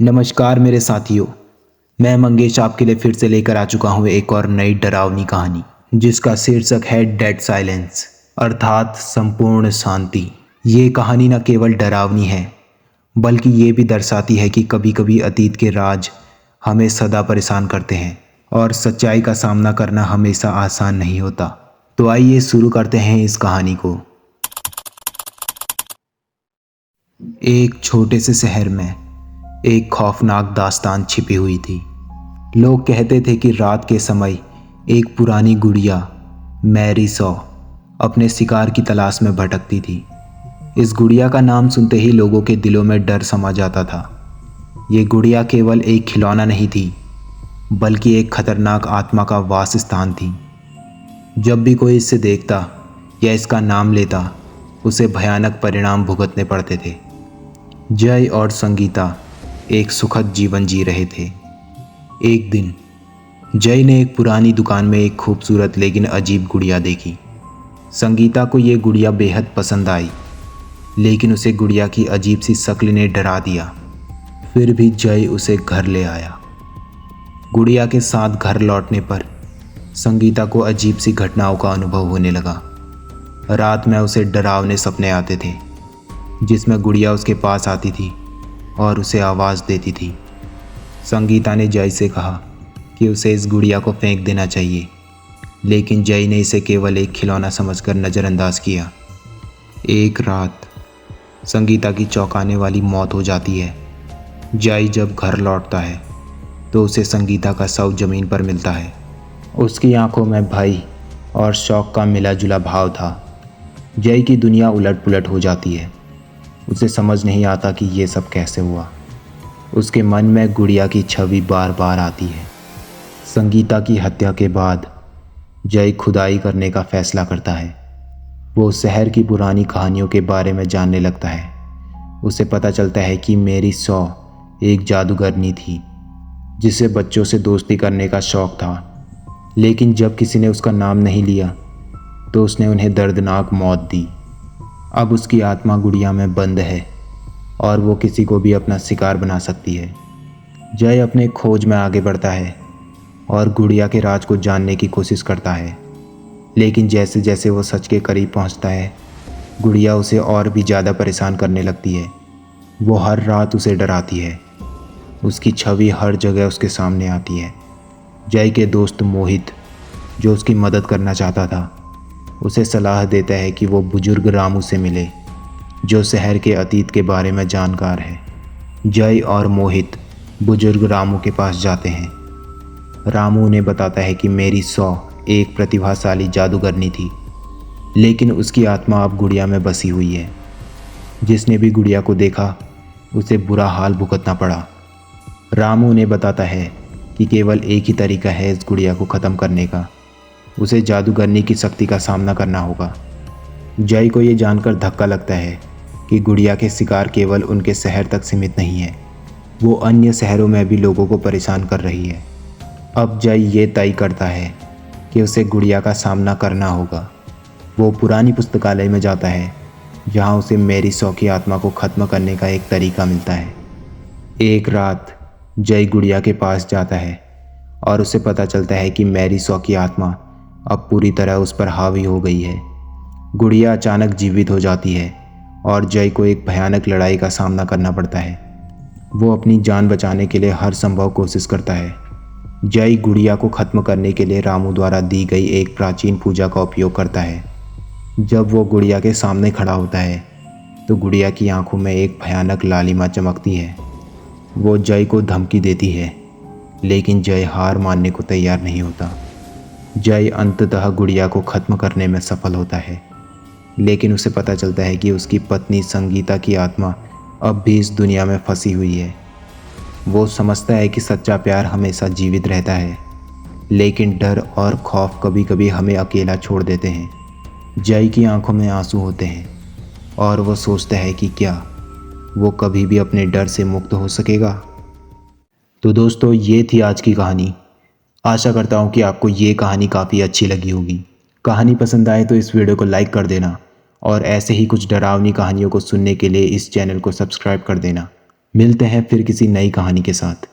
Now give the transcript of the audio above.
नमस्कार मेरे साथियों। मैं मंगेश आपके लिए फिर से लेकर आ चुका हूँ एक और नई डरावनी कहानी जिसका शीर्षक है डेड साइलेंस अर्थात संपूर्ण शांति। ये कहानी न केवल डरावनी है बल्कि ये भी दर्शाती है कि कभी कभी अतीत के राज हमें सदा परेशान करते हैं और सच्चाई का सामना करना हमेशा आसान नहीं होता। तो आइए शुरू करते हैं इस कहानी को। एक छोटे से शहर में एक खौफनाक दास्तान छिपी हुई थी। लोग कहते थे कि रात के समय एक पुरानी गुड़िया मैरी सॉ अपने शिकार की तलाश में भटकती थी। इस गुड़िया का नाम सुनते ही लोगों के दिलों में डर समा जाता था। ये गुड़िया केवल एक खिलौना नहीं थी बल्कि एक खतरनाक आत्मा का वास स्थान थी। जब भी कोई इसे देखता या इसका नाम लेता उसे भयानक परिणाम भुगतने पड़ते थे। जय और संगीता एक सुखद जीवन जी रहे थे। एक दिन जय ने एक पुरानी दुकान में एक खूबसूरत लेकिन अजीब गुड़िया देखी। संगीता को ये गुड़िया बेहद पसंद आई, लेकिन उसे गुड़िया की अजीब सी शक्ल ने डरा दिया। फिर भी जय उसे घर ले आया। गुड़िया के साथ घर लौटने पर संगीता को अजीब सी घटनाओं का अनुभव होने लगा। रात में उसे डरावने सपने आते थे जिसमें गुड़िया उसके पास आती थी और उसे आवाज़ देती थी। संगीता ने जय से कहा कि उसे इस गुड़िया को फेंक देना चाहिए, लेकिन जय ने इसे केवल एक खिलौना समझकर नज़रअंदाज किया। एक रात संगीता की चौंकाने वाली मौत हो जाती है। जय जब घर लौटता है तो उसे संगीता का शव जमीन पर मिलता है। उसकी आंखों में भय और शौक का मिला जुला भाव था। जय की दुनिया उलट पुलट हो जाती है। उसे समझ नहीं आता कि ये सब कैसे हुआ। उसके मन में गुड़िया की छवि बार बार आती है। संगीता की हत्या के बाद जय खुदाई करने का फैसला करता है। वो शहर की पुरानी कहानियों के बारे में जानने लगता है। उसे पता चलता है कि मैरी सॉ एक जादूगरनी थी जिसे बच्चों से दोस्ती करने का शौक था, लेकिन जब किसी ने उसका नाम नहीं लिया तो उसने उन्हें दर्दनाक मौत दी। अब उसकी आत्मा गुड़िया में बंद है और वो किसी को भी अपना शिकार बना सकती है। जय अपने खोज में आगे बढ़ता है और गुड़िया के राज को जानने की कोशिश करता है, लेकिन जैसे जैसे वो सच के करीब पहुंचता है गुड़िया उसे और भी ज़्यादा परेशान करने लगती है। वो हर रात उसे डराती है। उसकी छवि हर जगह उसके सामने आती है। जय के दोस्त मोहित, जो उसकी मदद करना चाहता था, उसे सलाह देता है कि वो बुजुर्ग रामू से मिले जो शहर के अतीत के बारे में जानकार है। जय और मोहित बुजुर्ग रामू के पास जाते हैं। रामू उन्हें बताता है कि मैरी सॉ एक प्रतिभाशाली जादूगरनी थी, लेकिन उसकी आत्मा अब गुड़िया में बसी हुई है। जिसने भी गुड़िया को देखा उसे बुरा हाल भुगतना पड़ा। रामू उन्हें बताता है कि केवल एक ही तरीका है इस गुड़िया को ख़त्म करने का। उसे जादूगरनी की शक्ति का सामना करना होगा। जय को ये जानकर धक्का लगता है कि गुड़िया के शिकार केवल उनके शहर तक सीमित नहीं है, वो अन्य शहरों में भी लोगों को परेशान कर रही है। अब जय ये तय करता है कि उसे गुड़िया का सामना करना होगा। वो पुरानी पुस्तकालय में जाता है जहाँ उसे मैरी सॉ की आत्मा को ख़त्म करने का एक तरीका मिलता है। एक रात जय गुड़िया के पास जाता है और उसे पता चलता है कि मैरी सॉ की आत्मा अब पूरी तरह उस पर हावी हो गई है। गुड़िया अचानक जीवित हो जाती है और जय को एक भयानक लड़ाई का सामना करना पड़ता है। वो अपनी जान बचाने के लिए हर संभव कोशिश करता है। जय गुड़िया को ख़त्म करने के लिए रामू द्वारा दी गई एक प्राचीन पूजा का उपयोग करता है। जब वो गुड़िया के सामने खड़ा होता है तो गुड़िया की आंखों में एक भयानक लालिमा चमकती है। वो जय को धमकी देती है, लेकिन जय हार मानने को तैयार नहीं होता। जय अंततः गुड़िया को ख़त्म करने में सफल होता है, लेकिन उसे पता चलता है कि उसकी पत्नी संगीता की आत्मा अब भी इस दुनिया में फंसी हुई है। वो समझता है कि सच्चा प्यार हमेशा जीवित रहता है, लेकिन डर और खौफ कभी कभी हमें अकेला छोड़ देते हैं। जय की आंखों में आंसू होते हैं और वो सोचता है कि क्या वो कभी भी अपने डर से मुक्त हो सकेगा। तो दोस्तों, ये थी आज की कहानी। आशा करता हूँ कि आपको ये कहानी काफ़ी अच्छी लगी होगी। कहानी पसंद आए तो इस वीडियो को लाइक कर देना और ऐसे ही कुछ डरावनी कहानियों को सुनने के लिए इस चैनल को सब्सक्राइब कर देना। मिलते हैं फिर किसी नई कहानी के साथ।